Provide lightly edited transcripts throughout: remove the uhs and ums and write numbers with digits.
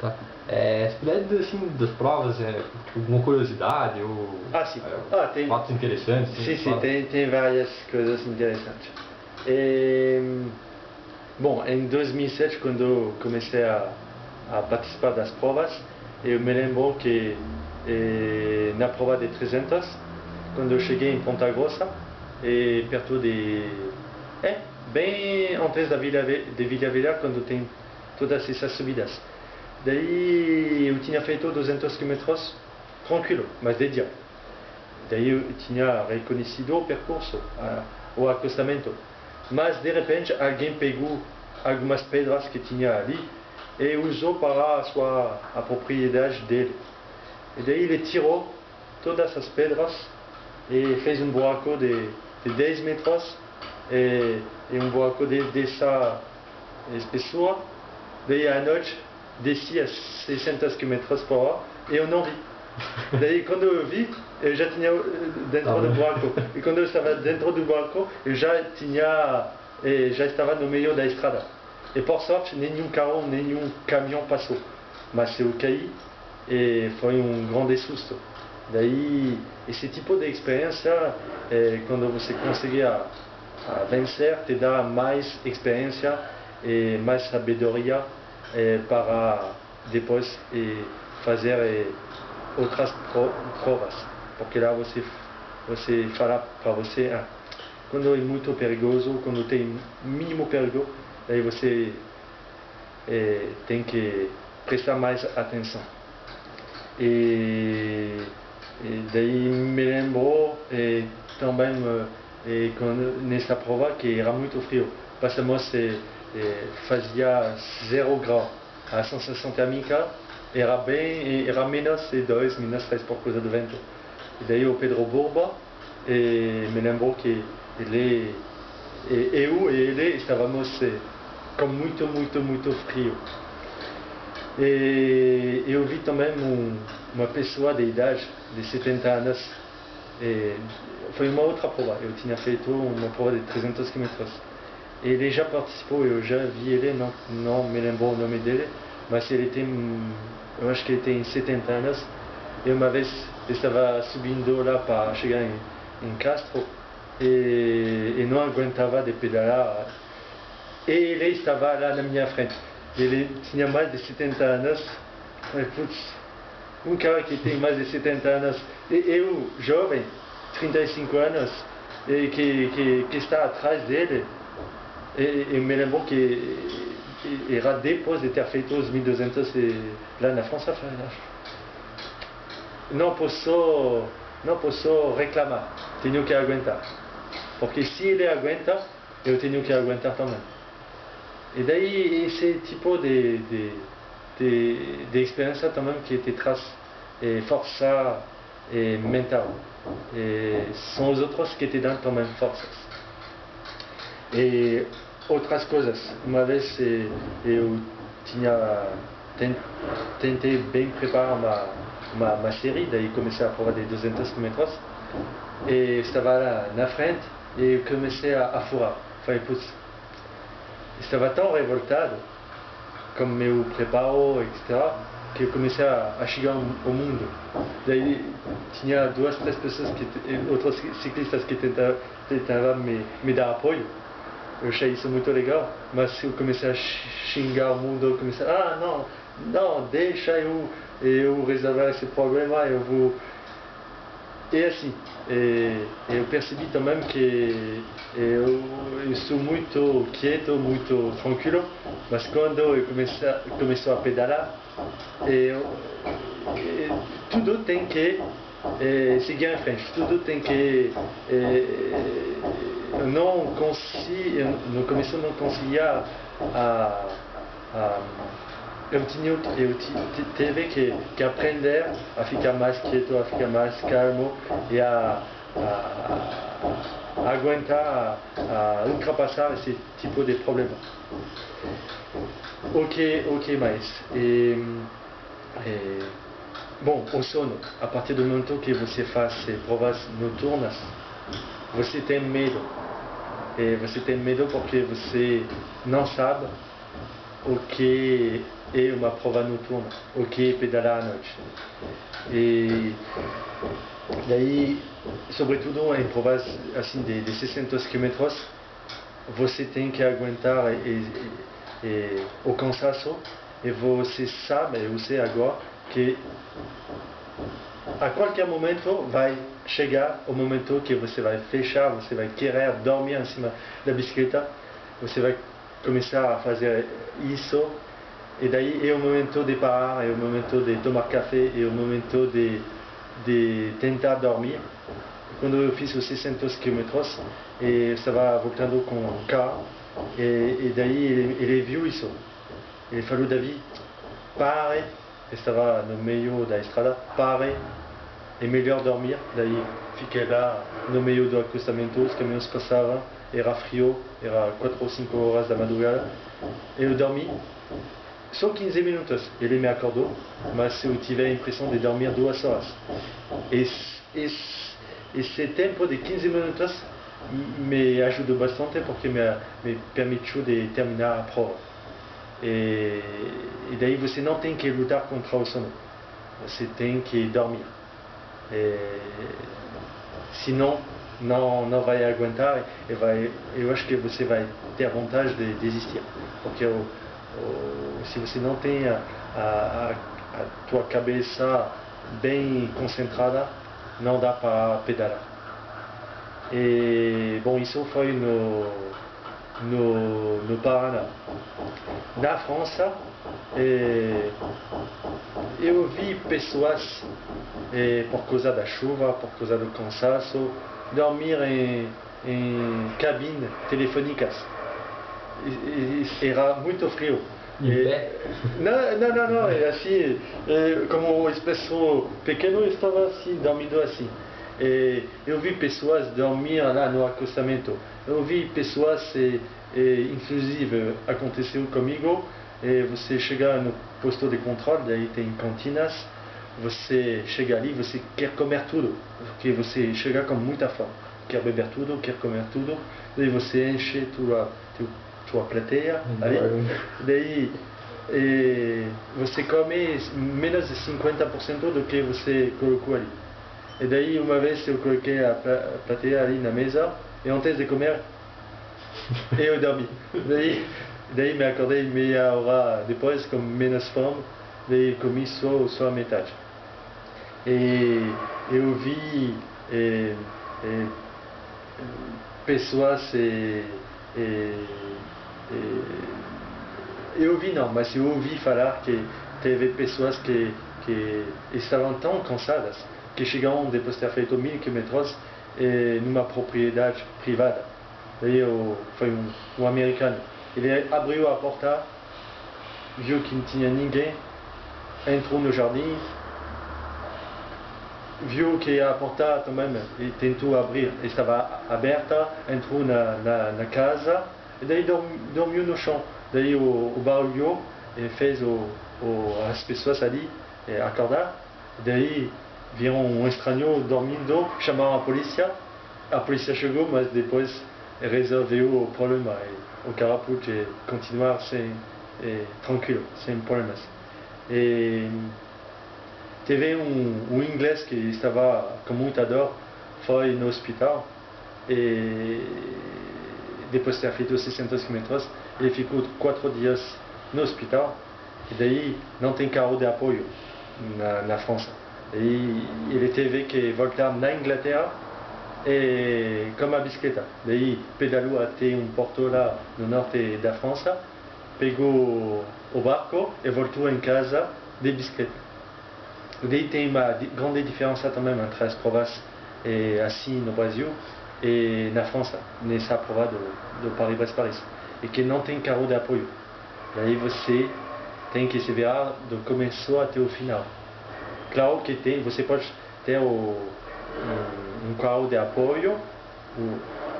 Tá. Se puder, assim, das provas, alguma curiosidade ou Sim. Tem, fatos interessantes? Sim, tem várias coisas interessantes. Bom, em 2007, quando eu comecei a participar das provas, eu me lembro que na prova de 300, quando eu cheguei em Ponta Grossa, perto de... bem antes de Vila Velha, quando tem todas essas subidas. Daí eu tinha feito 200 km tranquilo, mas de dia. Daí eu tinha reconhecido o percurso, o acostamento. Mas de repente alguém pegou algumas pedras que tinha ali e usou para a propriedade dele. E daí ele tirou todas as pedras e fez um buraco de 10 metros e um buraco dessa espessura. Daí à noite descia 600 km por hora e eu não vi. Daí quando eu vi, eu já tinha dentro do buraco. E quando eu estava dentro do buraco, eu já estava no meio da estrada. E por sorte, nenhum carro, nenhum caminhão passou. Mas eu caí e foi um grande susto. Daí, esse tipo de experiência, quando você consegue a vencer, te dá mais experiência e mais sabedoria para depois fazer outras provas, porque lá você fala para você, quando é muito perigoso, quando tem mínimo perigo, daí você tem que prestar mais atenção. E daí me lembrou também nessa prova que era muito frio. Passamos fazia 0 grau. A sensação térmica era menos de 2, menos 3 por causa do vento. E daí o Pedro Burba me lembrou que eu e ele estávamos com muito frio. E eu vi também uma pessoa de idade de 70 anos. Foi uma outra prova. Eu tinha feito uma prova de 300 km. Ele já participou, eu já vi ele, não me lembro o nome dele, mas ele tem, eu acho que ele tem 70 anos. E uma vez estava subindo lá para chegar em Castro e não aguentava de pedalar. E ele estava lá na minha frente. Ele tinha mais de 70 anos. Um cara que tem mais de 70 anos, e eu, jovem, 35 anos, e que está atrás dele. E me lembro que era depois de ter feito os 1200 lá na França. Não posso reclamar, tenho que aguentar. Porque se ele aguenta, eu tenho que aguentar também. E daí esse tipo de experiência também que te traz força mental. São os outros que te dão também forças. E outras coisas, uma vez eu tentei bem preparar uma série, daí comecei a prova de 200 km e estava lá na frente e eu comecei a furar. Falei, putz, estava tão revoltado com meu preparo, etc., que eu comecei a chegar ao mundo. Daí tinha 2, 3 pessoas, outros ciclistas que tentavam me dar apoio. Eu achei isso muito legal, mas eu comecei a xingar o mundo, eu comecei não, deixa eu resolver esse problema, eu vou... E assim, eu percebi também que eu sou muito quieto, muito tranquilo, mas quando eu comecei a pedalar, tudo tem que seguir em frente, tudo tem que... no começo eu não conseguia eu tive que aprender a ficar mais quieto, a ficar mais calmo e a aguentar, a ultrapassar esse tipo de problema. O que mais? Bom, o sono. A partir do momento que você faz provas noturnas, você tem medo. Você tem medo porque você não sabe o que e uma prova noturna, o que é pedalar à noite. E daí, sobretudo em provas assim de 600 km, você tem que aguentar o cansaço, e você sabe, eu sei agora, que a qualquer momento vai chegar o momento que você vai fechar, você vai querer dormir em cima da bicicleta, você vai começar a fazer isso, e daí é o momento de parar, é o momento de tomar café, é o momento de tentar dormir. Quando eu fiz os 600 km, eu estava voltando com o carro, e daí ele viu isso. Ele falou: David, pare, estava no meio da estrada, pare, é melhor dormir. Daí fiquei lá no meio do acostamento, os caminhões passavam, era frio, era 4 ou 5 horas da madrugada, e eu dormi só 15 minutos. Ele me acordou, mas eu tive a impressão de dormir 2 horas. Esse tempo de 15 minutos me ajudou bastante porque me permitiu de terminar a prova. E daí você não tem que lutar contra o sono, você tem que dormir. Senão não vai aguentar, eu acho que você vai ter vontade de desistir, porque se você não tem a tua cabeça bem concentrada, não dá para pedalar. E bom, isso foi no Paraná. Na França, eu vi pessoas, por causa da chuva, por causa do cansaço, dormir em cabines telefônicas. Era muito frio. Não, é assim, como um espaço pequeno, eu estava assim, dormindo assim. Eu vi pessoas dormir lá no acostamento. Eu vi pessoas, inclusive aconteceu comigo, você chega no posto de controle, daí tem cantinas, você chega ali, você quer comer tudo, porque você chega com muita fome, quer beber tudo, quer comer tudo, daí você enche tua plateia ali, daí você come menos de 50% do que você colocou ali. E daí uma vez eu coloquei a plateia ali na mesa, e antes de comer, eu dormi. Daí me acordei meia hora depois com menos fome, daí comi só a metade. E eu vi pessoas, eu vi não, mas eu ouvi falar que teve pessoas que estavam tão cansadas que chegaram, depois de ter feito 1000 km, numa propriedade privada. Daí foi um americano. Ele abriu a porta, viu que não tinha ninguém, entrou no jardim, viu que a porta também e tentou abrir, estava aberta, entrou na casa, e daí dormiu no chão. Daí o barulho fez as pessoas ali acordar. Daí viram um estranho dormindo, chamaram a polícia chegou, mas depois resolveu o problema. E o cara pôde continuar tranquilo, sem problemas. E teve um inglês que estava com muita dor, foi no hospital, e depois de ter feito 600 km, ele ficou 4 dias no hospital, e daí não tem carro de apoio na França. E ele teve que voltar na Inglaterra com a bicicleta. Daí pedalou até um porto lá no norte da França, pegou o barco e voltou em casa de bicicleta. Daí tem uma grande diferença também entre as provas assim no Brasil e na França, nessa prova do Paris-Brest-Paris, e que não tem carro de apoio. Daí você tem que se virar do começo até o final. Claro que você pode ter um carro de apoio,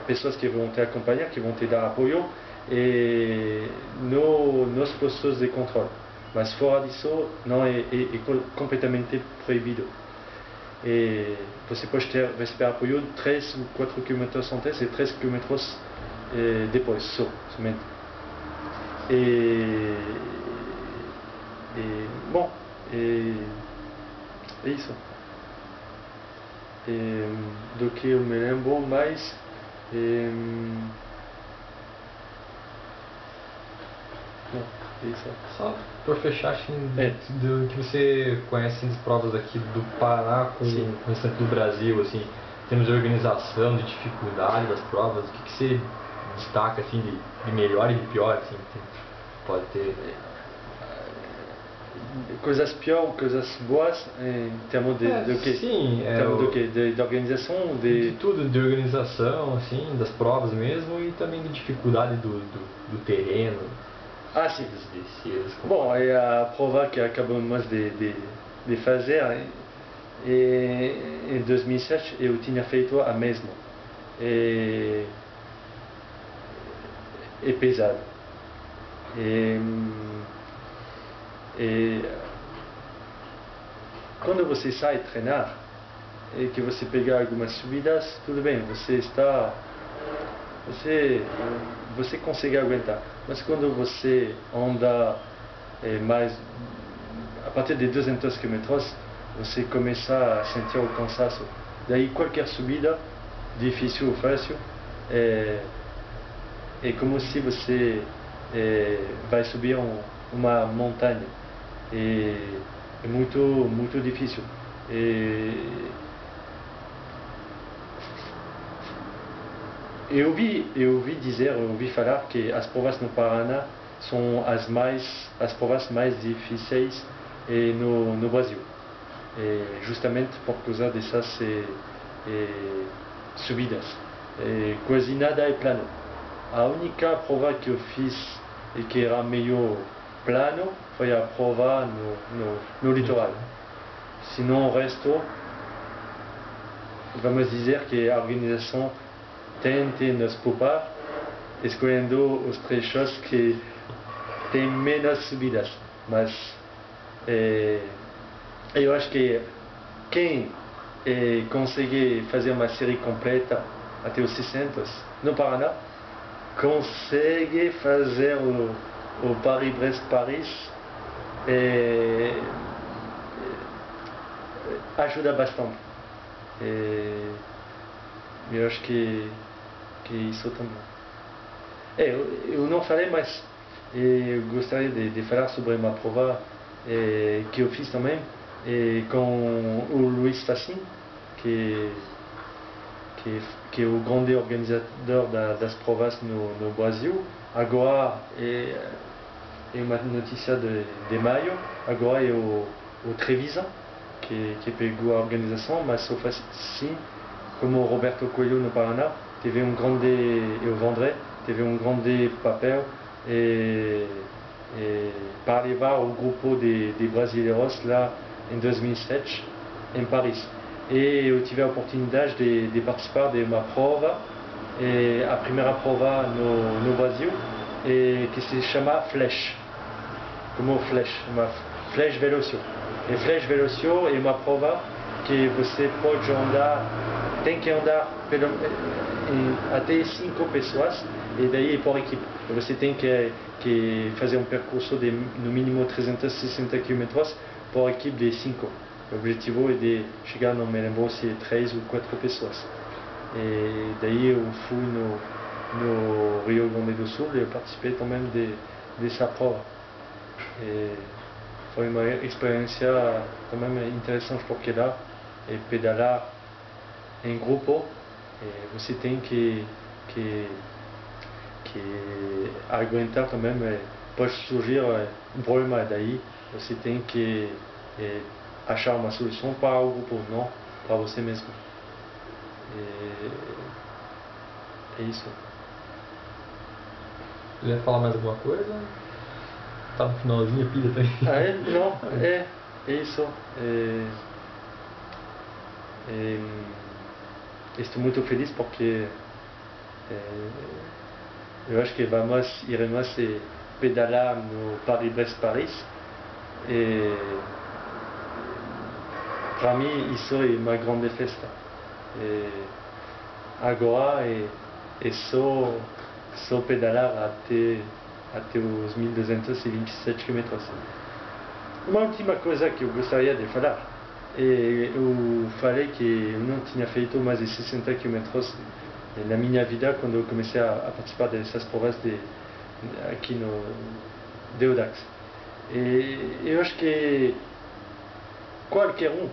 pessoas que vão te acompanhar, que vão te dar apoio, nos postos de controle. Mas fora disso, não é completamente proibido. E você pode receber apoio 3 ou 4 km antes e 3 km depois, somente. bom, é isso. Do que eu me lembro mais, bom, é isso. Só por fechar, assim, É. do que você conhece assim, das provas aqui do Paraná com Sim. o restante do Brasil, assim, em termos de organização, de dificuldade das provas, o que você destaca assim, de melhor e de pior, assim, que pode ter? Coisas piores, coisas boas, em termos do que? Sim, Em termos do que? De organização, de tudo, de organização, assim, das provas mesmo, e também de dificuldade do terreno, Ah, sim. das descidas. Bom, é a prova que acabamos de fazer, em 2007 eu tinha feito a mesma. É pesado. E quando você sai treinar e que você pegar algumas subidas, tudo bem, você consegue aguentar. Mas quando você anda mais a partir de 200 km, você começa a sentir o cansaço. Daí qualquer subida, difícil ou fácil, é como se você vai subir uma montanha. É muito difícil. Eu ouvi falar que as provas no Paraná são as provas mais difíceis no Brasil. Justamente por causa dessas subidas. Quase nada é plano. A única prova que eu fiz e que era meio plano foi a prova no litoral. Senão o resto, vamos dizer que a organização tenta nos poupar, escolhendo os trechos que têm menos subidas. Mas eu acho que quem consegue fazer uma série completa até os 600 no Paraná, consegue fazer o Paris-Brest-Paris, ajuda bastante. Eu acho que isso também. Eu não falei, mas eu gostaria de falar sobre uma prova que eu fiz também com o Luiz Facin, que é o grande organizador das provas no Brasil. Agora é uma notícia de maio, agora é o Trevisan que pegou a organização, mas o Facin, como o Roberto Coelho no Paraná, teve e o Vandré, teve grande papel para levar o grupo de brasileiros lá em 2007 em Paris. E eu tive a oportunidade de participar de uma prova, a primeira prova no Brasil, que se chama Flèche, como Flèche, uma Flèche Velocio. E Flèche Velocio é uma prova que você pode andar, tem que andar até 5 pessoas, e daí por equipe. Você tem que fazer um percurso de no mínimo 360 km por equipe de 5. O objetivo é de chegar, não me lembro se é 3 ou 4 pessoas. E daí eu fui no Rio Grande do Sul e eu participei também dessa prova. E foi uma experiência também interessante, porque lá pedalar em grupo, você tem que aguentar também, pode surgir um problema, daí você tem que achar uma solução para o grupo, não para você mesmo. É isso. Quiser falar mais alguma coisa? Tá no finalzinho a pilha também. Não, é isso. Estou muito feliz porque eu acho que iremos pedalar no Paris-Brest-Paris. E para mim isso é uma grande festa. Agora é só pedalar até os 1227 km. Uma última coisa que eu gostaria de falar eu falei que eu não tinha feito mais de 60 km na minha vida quando eu comecei a participar dessas provas aqui no Audax. E eu acho que qualquer um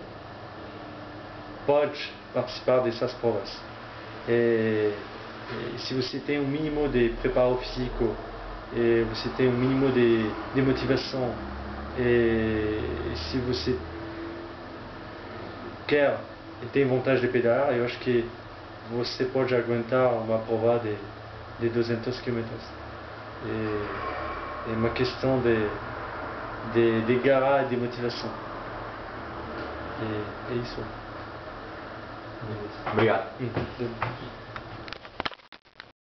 pode participar dessas provas. Se você tem um mínimo de preparo físico, você tem um mínimo de motivação, se você quer e tem vontade de pedalar, eu acho que você pode aguentar uma prova de 200 km. É uma questão de garra e de motivação. É isso. Obrigado.